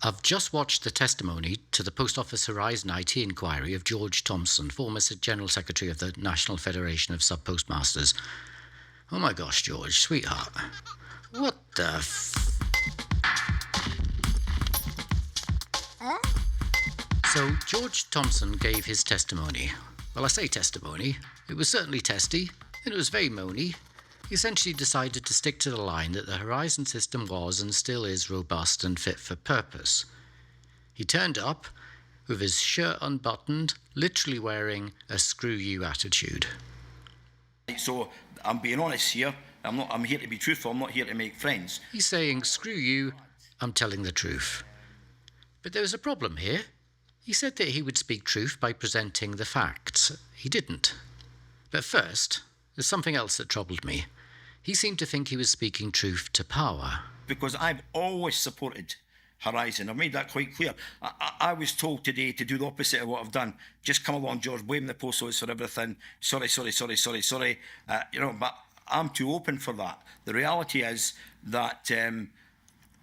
I've just watched the testimony to the Post Office Horizon IT inquiry of George Thomson, former General Secretary of the National Federation of SubPostmasters. Oh my gosh, George, sweetheart. What the So George Thomson gave his testimony. Well, I say testimony. It was certainly testy, and it was very moany. He essentially decided to stick to the line that the Horizon system was and still is robust and fit for purpose. He turned up with his shirt unbuttoned, literally wearing a screw you attitude. So I'm being honest here. I'm here to be truthful. I'm not here to make friends. He's saying, screw you, I'm telling the truth. But there was a problem here. He said that he would speak truth by presenting the facts. He didn't. But first, there's something else that troubled me. He seemed to think he was speaking truth to power. Because I've always supported Horizon. I've made that quite clear. I was told today to do the opposite of what I've done. Just come along, George, blame the post office for everything. Sorry. But I'm too open for that. The reality is that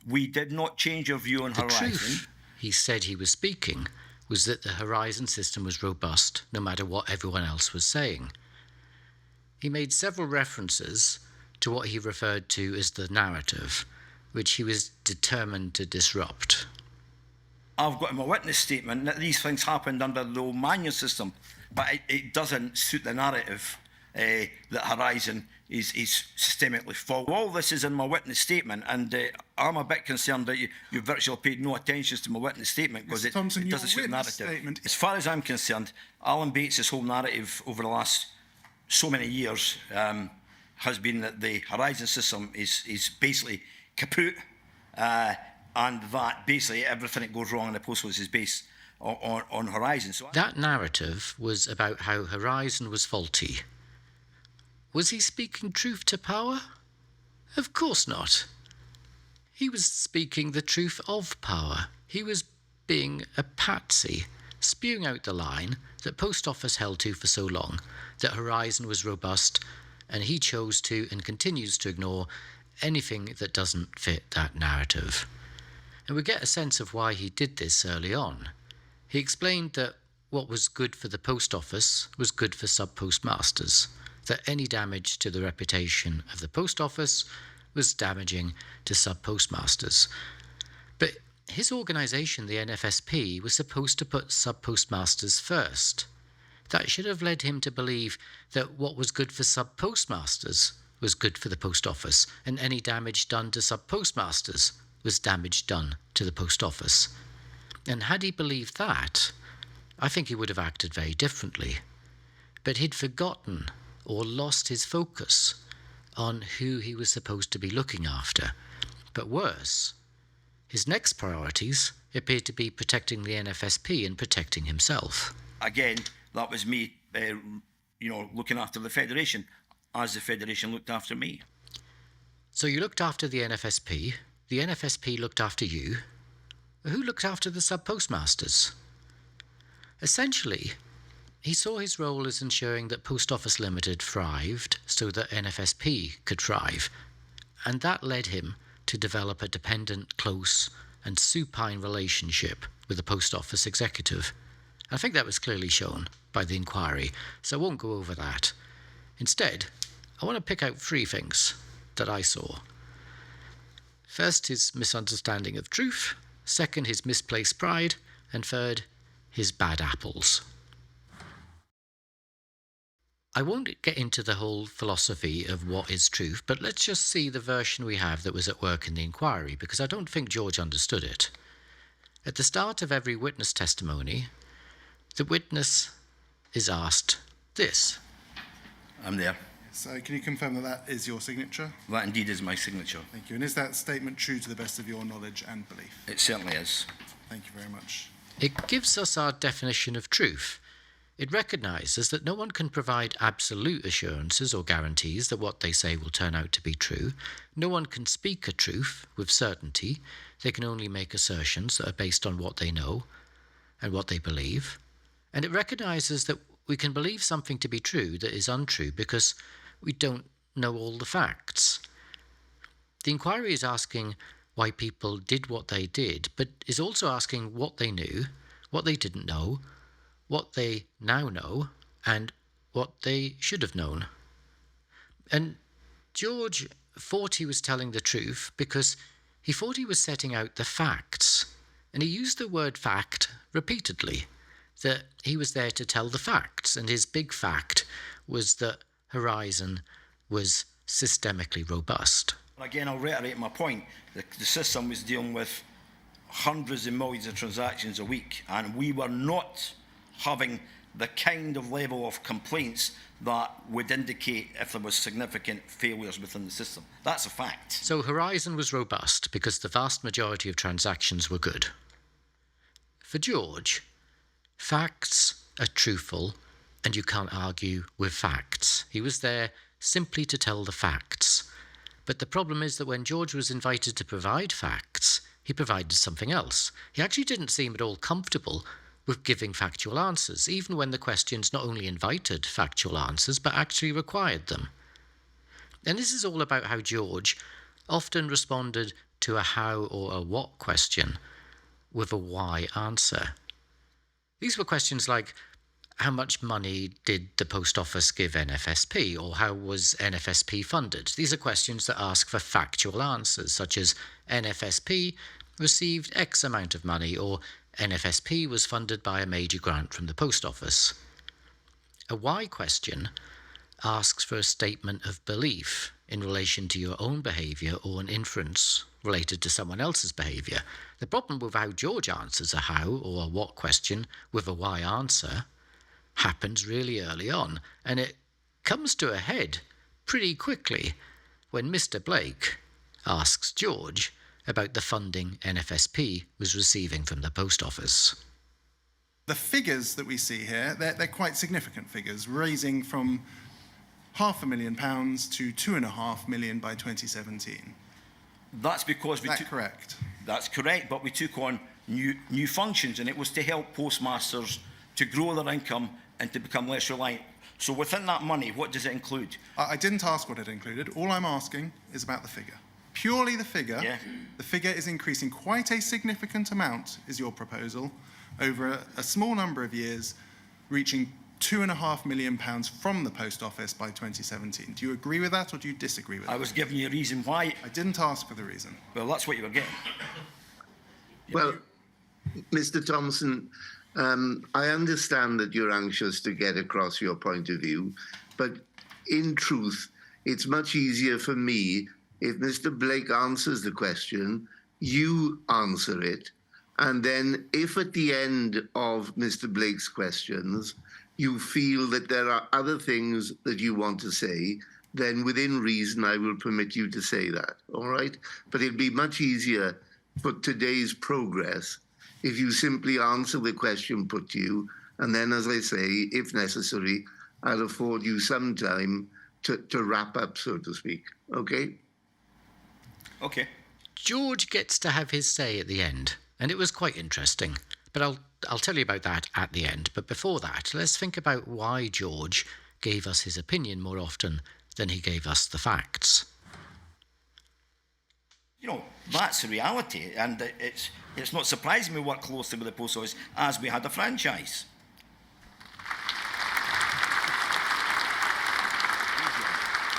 we did not change our view on Horizon. The truth he said he was speaking was that the Horizon system was robust, no matter what everyone else was saying. He made several references to what he referred to as the narrative, which he was determined to disrupt. I've got in my witness statement that these things happened under the old manual system, but it doesn't suit the narrative that Horizon is systemically flawed. All this is in my witness statement, and I'm a bit concerned that you virtually paid no attention to my witness statement because it doesn't suit the narrative. As far as I'm concerned, Alan Bates' whole narrative over the last so many years has been that the Horizon system is basically kaput, and that basically everything that goes wrong in the post office is based on Horizon. So that narrative was about how Horizon was faulty. Was he speaking truth to power? Of course not. He was speaking the truth of power. He was being a patsy, spewing out the line that Post Office held to for so long, that Horizon was robust, and he chose to and continues to ignore anything that doesn't fit that narrative. And we get a sense of why he did this early on. He explained that what was good for the Post Office was good for sub-postmasters, that any damage to the reputation of the Post Office was damaging to sub-postmasters. But his organisation, the NFSP, was supposed to put sub-postmasters first. That should have led him to believe that what was good for sub-postmasters was good for the Post Office, and any damage done to sub-postmasters was damage done to the Post Office. And had he believed that, I think he would have acted very differently. But he'd forgotten or lost his focus on who he was supposed to be looking after. But worse, his next priorities appeared to be protecting the NFSP and protecting himself. Again, that was me, looking after the Federation, as the Federation looked after me. So you looked after the NFSP looked after you. Who looked after the sub-postmasters? Essentially, he saw his role as ensuring that Post Office Limited thrived so that NFSP could thrive, and that led him to develop a dependent, close and supine relationship with the Post Office executive. I think that was clearly shown by the inquiry, so I won't go over that. Instead, I want to pick out 3 things that I saw. First, his misunderstanding of truth. Second, his misplaced pride. And third, his bad apples. I won't get into the whole philosophy of what is truth, but let's just see the version we have that was at work in the inquiry, because I don't think George understood it. At the start of every witness testimony, the witness is asked this. I'm there. So can you confirm that is your signature? That indeed is my signature. Thank you. And is that statement true to the best of your knowledge and belief? It certainly is. Thank you very much. It gives us our definition of truth. It recognises that no one can provide absolute assurances or guarantees that what they say will turn out to be true. No one can speak a truth with certainty. They can only make assertions that are based on what they know and what they believe. And it recognises that we can believe something to be true that is untrue because we don't know all the facts. The inquiry is asking, why people did what they did, but is also asking what they knew, what they didn't know, what they now know, and what they should have known. And George thought he was telling the truth because he thought he was setting out the facts. And he used the word fact repeatedly, that he was there to tell the facts. And his big fact was that Horizon was systemically robust. Again, I'll reiterate my point. The system was dealing with hundreds of millions of transactions a week, and we were not having the kind of level of complaints that would indicate if there was significant failures within the system. That's a fact. So Horizon was robust because the vast majority of transactions were good. For George, facts are truthful, and you can't argue with facts. He was there simply to tell the facts. But the problem is that when George was invited to provide facts, he provided something else. He actually didn't seem at all comfortable with giving factual answers, even when the questions not only invited factual answers, but actually required them. And this is all about how George often responded to a how or a what question with a why answer. These were questions like, how much money did the post office give NFSP, or how was NFSP funded? These are questions that ask for factual answers, such as NFSP received X amount of money, or NFSP was funded by a major grant from the post office. A why question asks for a statement of belief in relation to your own behaviour or an inference related to someone else's behaviour. The problem with how George answers a how or a what question with a why answer happens really early on, and it comes to a head pretty quickly when Mr. Blake asks George about the funding NFSP was receiving from the post office. The figures that we see here, they're quite significant figures, raising from £500,000 to £2.5 million by 2017. That's because Is that correct? That's correct, but we took on new functions, and it was to help postmasters to grow their income and to become less reliant. So within that money, what does it include? I didn't ask what it included. All I'm asking is about the figure. Purely the figure. Yeah. The figure is increasing quite a significant amount, is your proposal, over a small number of years, reaching £2.5 million from the post office by 2017. Do you agree with that, or do you disagree with that? I was giving you a reason why. I didn't ask for the reason. Well, that's what you were getting. Well, Mr. Thomson, I understand that you're anxious to get across your point of view, but in truth, it's much easier for me if Mr. Blake answers the question, you answer it, and then if at the end of Mr. Blake's questions you feel that there are other things that you want to say, then within reason I will permit you to say that, all right? But it'll be much easier for today's progress if you simply answer the question put to you, and then, as I say, if necessary, I'll afford you some time to wrap up, so to speak, okay? Okay. George gets to have his say at the end, and it was quite interesting. But I'll tell you about that at the end. But before that, let's think about why George gave us his opinion more often than he gave us the facts. You know, that's the reality, and it's not surprising we work closely with the post office as we had a franchise.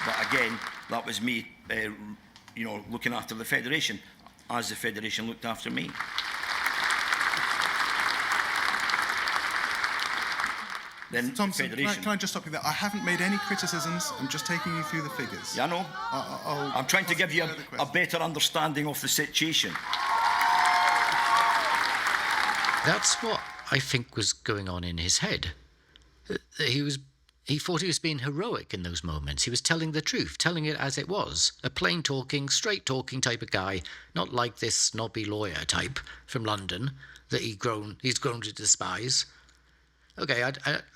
But again, that was me, looking after the Federation, as the Federation looked after me. Then Thomson, Federation. can I just stop you there? I haven't made any criticisms. I'm just taking you through the figures. Yeah, I know. I'm trying to give you a better understanding of the situation. That's what I think was going on in his head. He thought he was being heroic in those moments. He was telling the truth, telling it as it was. A plain-talking, straight-talking type of guy, not like this snobby lawyer type from London that he's grown to despise. Okay,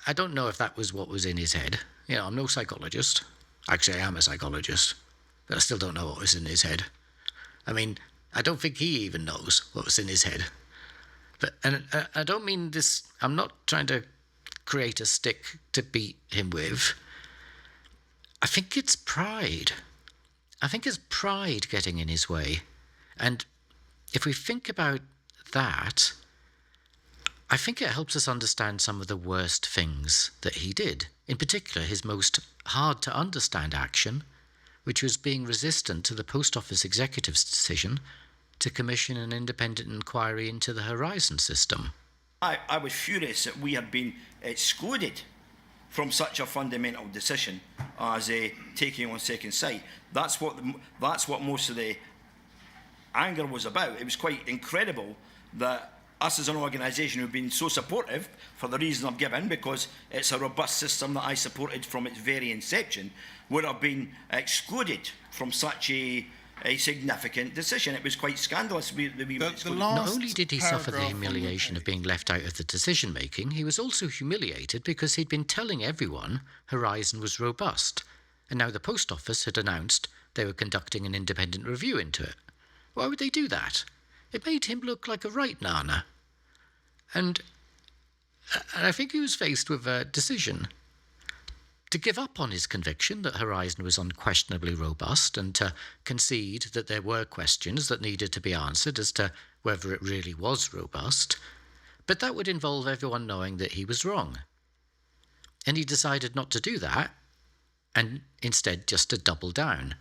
I don't know if that was what was in his head. You know, I'm no psychologist. Actually, I am a psychologist, but I still don't know what was in his head. I mean, I don't think he even knows what was in his head. And I don't mean this, I'm not trying to create a stick to beat him with. I think it's pride. I think it's pride getting in his way. And if we think about that, I think it helps us understand some of the worst things that he did. In particular, his most hard to understand action, which was being resistant to the Post Office executive's decision to commission an independent inquiry into the Horizon system. I was furious that we had been excluded from such a fundamental decision as taking on second sight. That's what most of the anger was about. It was quite incredible that us as an organisation who've been so supportive for the reason I've given, because it's a robust system that I supported from its very inception, would have been excluded from such a significant decision. It was quite scandalous. Not only did he suffer the humiliation of being left out of the decision-making, he was also humiliated because he'd been telling everyone Horizon was robust, and now the Post Office had announced they were conducting an independent review into it. Why would they do that? It made him look like a right nana. And I think he was faced with a decision to give up on his conviction that Horizon was unquestionably robust and to concede that there were questions that needed to be answered as to whether it really was robust, but that would involve everyone knowing that he was wrong. And he decided not to do that, and instead just to double down.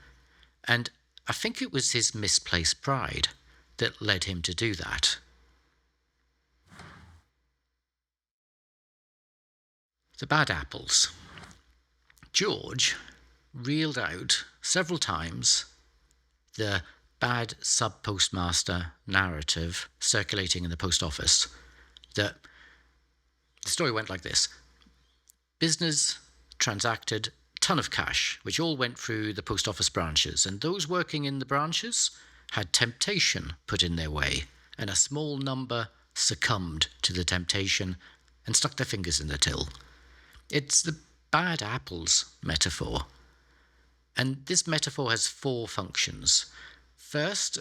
And I think it was his misplaced pride that led him to do that. The bad apples. George reeled out several times the bad sub-postmaster narrative circulating in the post office. The story went like this. Business transacted a ton of cash, which all went through the post office branches, and those working in the branches had temptation put in their way, and a small number succumbed to the temptation and stuck their fingers in the till. It's the bad apples metaphor. And this metaphor has four functions. First,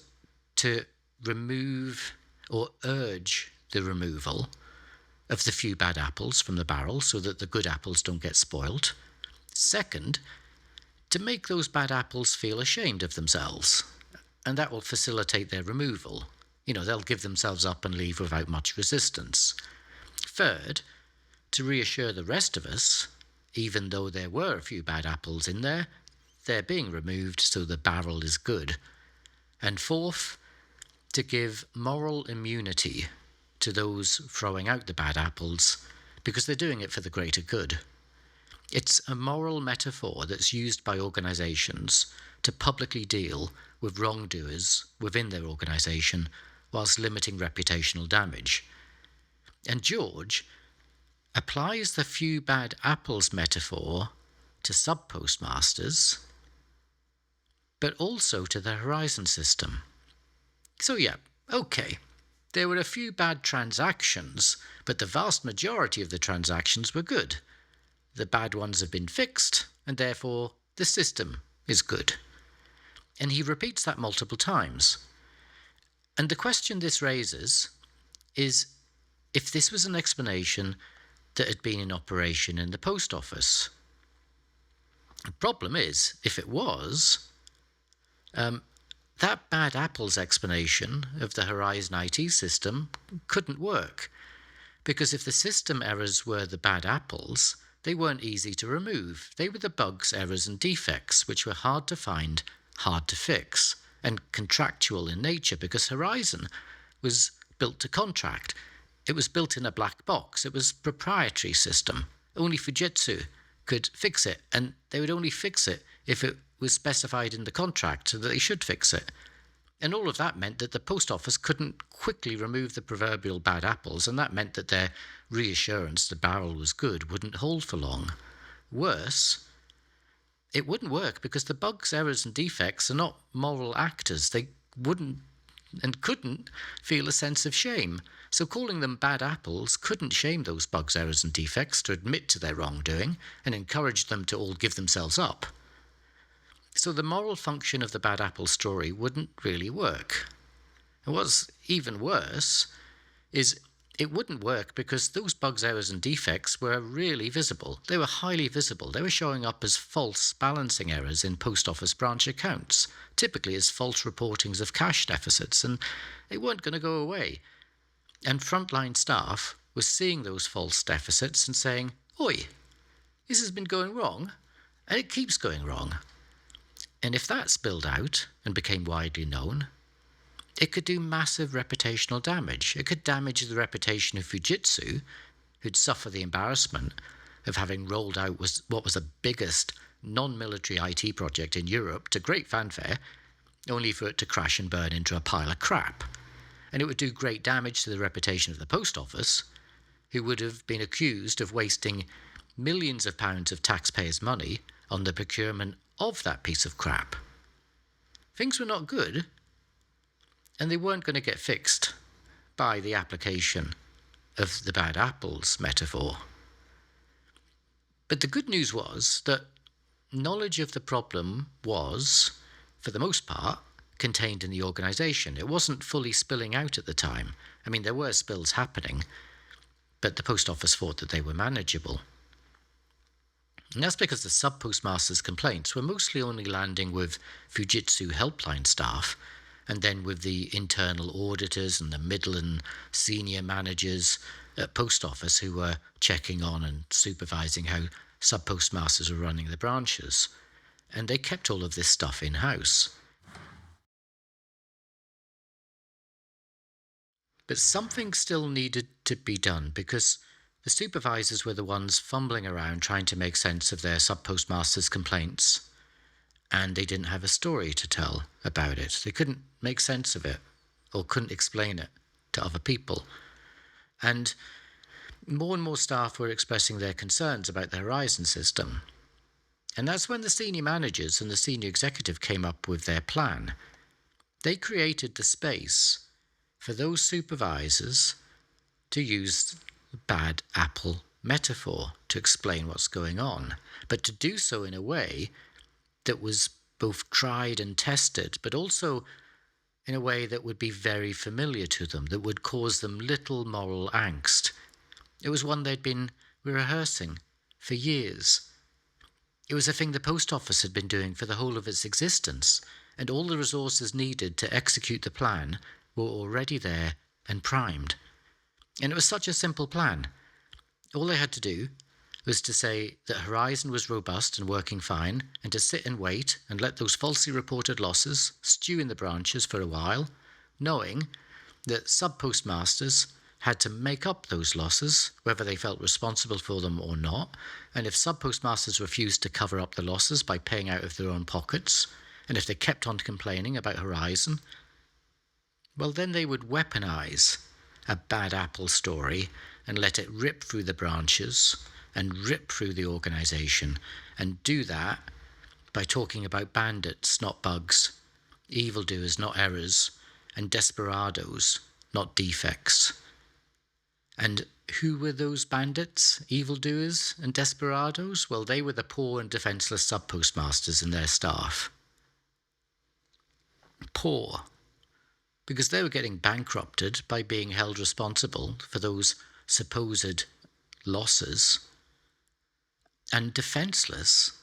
to remove or urge the removal of the few bad apples from the barrel so that the good apples don't get spoilt. Second, to make those bad apples feel ashamed of themselves, and that will facilitate their removal. They'll give themselves up and leave without much resistance. Third, to reassure the rest of us, even though there were a few bad apples in there, they're being removed so the barrel is good. And fourth, to give moral immunity to those throwing out the bad apples because they're doing it for the greater good. It's a moral metaphor that's used by organisations to publicly deal with wrongdoers within their organisation whilst limiting reputational damage. And George applies the few bad apples metaphor to sub-postmasters, but also to the Horizon system. So okay, there were a few bad transactions, but the vast majority of the transactions were good. The bad ones have been fixed, and therefore the system is good. And he repeats that multiple times. And the question this raises is if this was an explanation that had been in operation in the post office. The problem is, if it was, that bad apples explanation of the Horizon IT system couldn't work, because if the system errors were the bad apples, they weren't easy to remove. They were the bugs, errors, and defects, which were hard to find, hard to fix, and contractual in nature, because Horizon was built to contract. It was built in a black box. It was a proprietary system. Only Fujitsu could fix it, and they would only fix it if it was specified in the contract so that they should fix it. And all of that meant that the post office couldn't quickly remove the proverbial bad apples, and that meant that their reassurance the barrel was good wouldn't hold for long. Worse, it wouldn't work because the bugs, errors, and defects are not moral actors. They wouldn't and couldn't feel a sense of shame. So calling them bad apples couldn't shame those bugs, errors, and defects to admit to their wrongdoing and encourage them to all give themselves up. So the moral function of the bad apple story wouldn't really work. And what's even worse is it wouldn't work because those bugs, errors and defects were really visible. They were highly visible. They were showing up as false balancing errors in post office branch accounts, typically as false reportings of cash deficits, and they weren't going to go away. And frontline staff were seeing those false deficits and saying, "Oi, this has been going wrong, and it keeps going wrong." And if that spilled out and became widely known, it could do massive reputational damage. It could damage the reputation of Fujitsu, who'd suffer the embarrassment of having rolled out what was the biggest non-military IT project in Europe to great fanfare, only for it to crash and burn into a pile of crap. And it would do great damage to the reputation of the post office, who would have been accused of wasting millions of pounds of taxpayers' money on the procurement of that piece of crap. Things were not good, and they weren't going to get fixed by the application of the bad apples metaphor. But the good news was that knowledge of the problem was, for the most part, contained in the organisation. It wasn't fully spilling out at the time. I mean, there were spills happening, but the post office thought that they were manageable. And that's because the sub-postmasters' complaints were mostly only landing with Fujitsu helpline staff, and then with the internal auditors and the middle and senior managers at post office who were checking on and supervising how sub-postmasters were running the branches. And they kept all of this stuff in-house. But something still needed to be done, because the supervisors were the ones fumbling around trying to make sense of their sub-postmasters' complaints, and they didn't have a story to tell about it. They couldn't make sense of it, or couldn't explain it to other people. And more staff were expressing their concerns about the Horizon system. And that's when the senior managers and the senior executive came up with their plan. They created the space for those supervisors to use the bad apple metaphor to explain what's going on, but to do so in a way that was both tried and tested, but also in a way that would be very familiar to them, that would cause them little moral angst. It was one they'd been rehearsing for years. It was a thing the post office had been doing for the whole of its existence, and all the resources needed to execute the plan were already there and primed. And it was such a simple plan. All they had to do was to say that Horizon was robust and working fine, and to sit and wait and let those falsely reported losses stew in the branches for a while, knowing that sub-postmasters had to make up those losses, whether they felt responsible for them or not, and if sub-postmasters refused to cover up the losses by paying out of their own pockets, and if they kept on complaining about Horizon, well, then they would weaponize a bad apple story and let it rip through the branches and rip through the organisation, and do that by talking about bandits, not bugs, evildoers, not errors, and desperados, not defects. And who were those bandits, evildoers, and desperados? Well, they were the poor and defenceless sub-postmasters and their staff. Poor, because they were getting bankrupted by being held responsible for those supposed losses, and defenceless,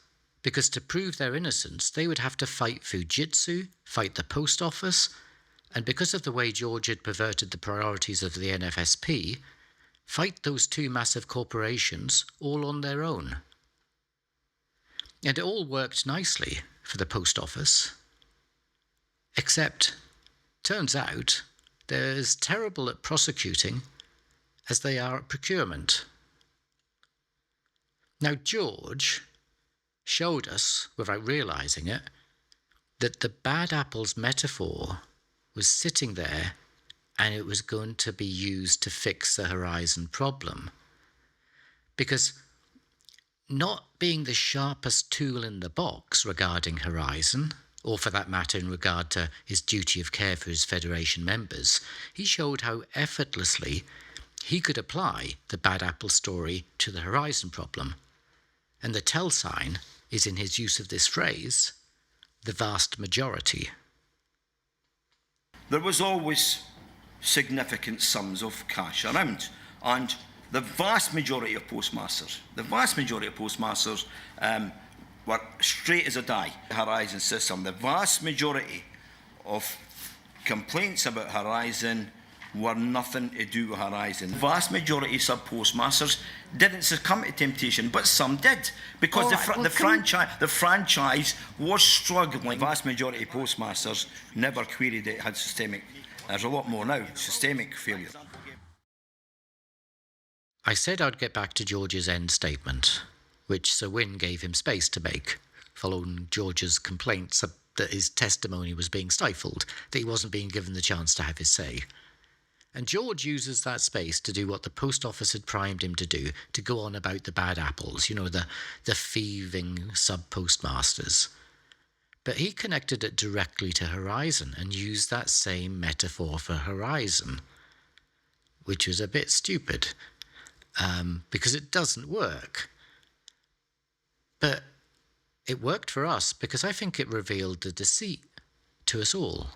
because to prove their innocence, they would have to fight Fujitsu, fight the post office, and because of the way George had perverted the priorities of the NFSP, fight those two massive corporations all on their own. And it all worked nicely for the post office, except, turns out, they're as terrible at prosecuting as they are at procurement. Now, George showed us, without realising it, that the bad apples metaphor was sitting there and it was going to be used to fix the Horizon problem. Because not being the sharpest tool in the box regarding Horizon, or for that matter in regard to his duty of care for his Federation members, he showed how effortlessly he could apply the bad apple story to the Horizon problem. And the tell sign is in his use of this phrase, the vast majority. There was always significant sums of cash around. And the vast majority of postmasters, were straight as a die. Horizon system, the vast majority of complaints about Horizon were nothing to do with Horizon. The vast majority of sub-postmasters didn't succumb to temptation, but some did, because the franchise was struggling. The vast majority of postmasters never queried it had systemic. There's a lot more now, systemic failure. I said I'd get back to George's end statement, which Sir Wynne gave him space to make, following George's complaints that his testimony was being stifled, that he wasn't being given the chance to have his say. And George uses that space to do what the post office had primed him to do, to go on about the bad apples, the thieving sub-postmasters. But he connected it directly to Horizon and used that same metaphor for Horizon, which was a bit stupid, because it doesn't work. But it worked for us because I think it revealed the deceit to us all.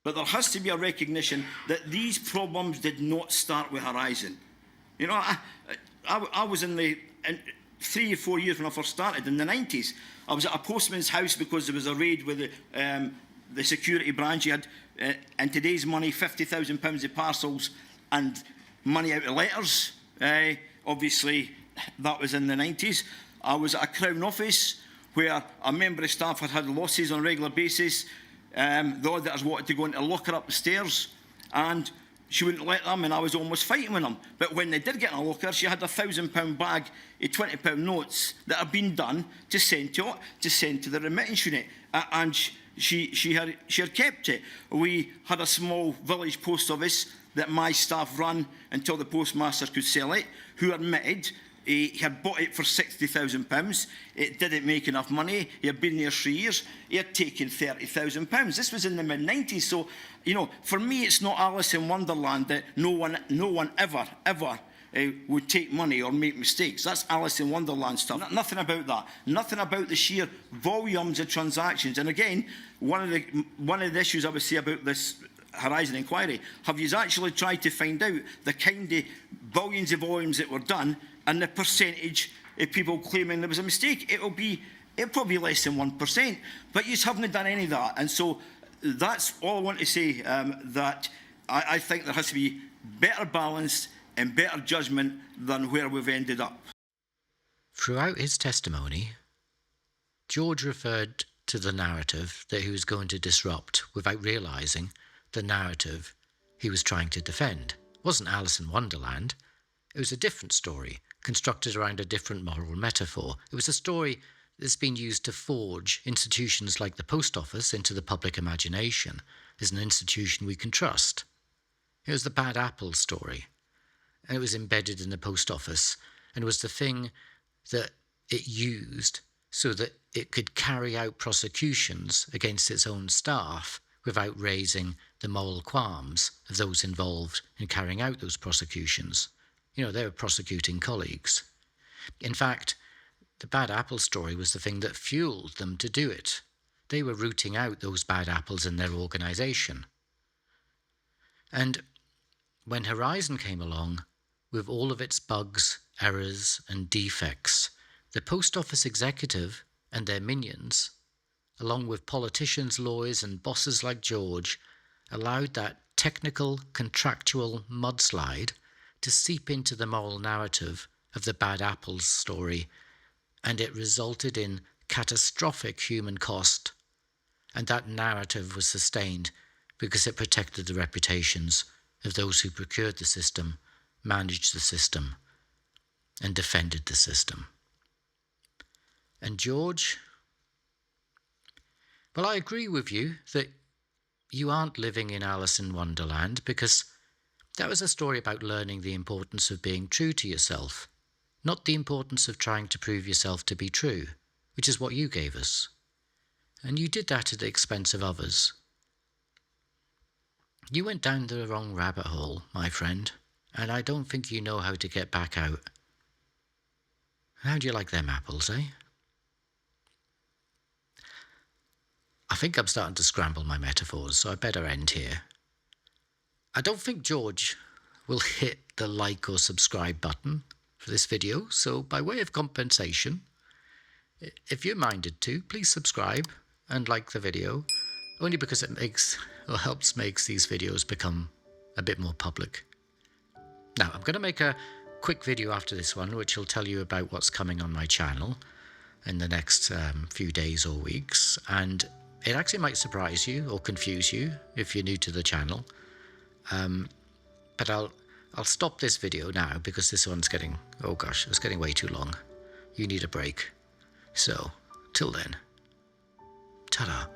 But there has to be a recognition that these problems did not start with Horizon. I was in 3 or 4 years when I first started, in the 90s. I was at a postman's house because there was a raid with the security branch. You had, in today's money, £50,000 of parcels and money out of letters. Obviously, that was in the 90s. I was at a Crown office where a member of staff had losses on a regular basis. The auditors wanted to go into a locker up the stairs, and she wouldn't let them, and I was almost fighting with them. But when they did get in a locker, she had a £1,000 bag of £20 notes that had been done to send to the remittance unit, and she had kept it. We had a small village post office that my staff ran until the postmaster could sell it, who admitted he had bought it for £60,000. It didn't make enough money. He had been there 3 years. He had taken £30,000. This was in the mid-90s. So, for me, it's not Alice in Wonderland that no one ever would take money or make mistakes. That's Alice in Wonderland stuff. Nothing about that. Nothing about the sheer volumes of transactions. And again, one of the issues I would say about this Horizon inquiry, have you actually tried to find out the kind of billions of volumes that were done and the percentage of people claiming there was a mistake? It'll probably be less than 1%, but you just haven't done any of that. And so that's all I want to say, that I think there has to be better balance and better judgment than where we've ended up. Throughout his testimony, George referred to the narrative that he was going to disrupt without realising the narrative he was trying to defend. It wasn't Alice in Wonderland. It was a different story, constructed around a different moral metaphor. It was a story that's been used to forge institutions like the post office into the public imagination as an institution we can trust. It was the bad apple story, and it was embedded in the post office, and was the thing that it used so that it could carry out prosecutions against its own staff without raising the moral qualms of those involved in carrying out those prosecutions. They were prosecuting colleagues. In fact, the bad apple story was the thing that fueled them to do it. They were rooting out those bad apples in their organisation. And when Horizon came along, with all of its bugs, errors and defects, the post office executive and their minions, along with politicians, lawyers and bosses like George, allowed that technical, contractual mudslide to seep into the moral narrative of the bad apples story, and it resulted in catastrophic human cost. And that narrative was sustained because it protected the reputations of those who procured the system, managed the system, and defended the system. And George, well, I agree with you that you aren't living in Alice in Wonderland, because that was a story about learning the importance of being true to yourself, not the importance of trying to prove yourself to be true, which is what you gave us. And you did that at the expense of others. You went down the wrong rabbit hole, my friend, and I don't think you know how to get back out. How do you like them apples, eh? I think I'm starting to scramble my metaphors, so I better end here. I don't think George will hit the like or subscribe button for this video, so by way of compensation, if you're minded to, please subscribe and like the video, only because it makes or helps makes these videos become a bit more public. Now, I'm going to make a quick video after this one, which will tell you about what's coming on my channel in the next few days or weeks, and it actually might surprise you or confuse you if you're new to the channel. But I'll stop this video now because this one's getting, oh gosh, it's getting way too long. You need a break. So, till then, ta-da.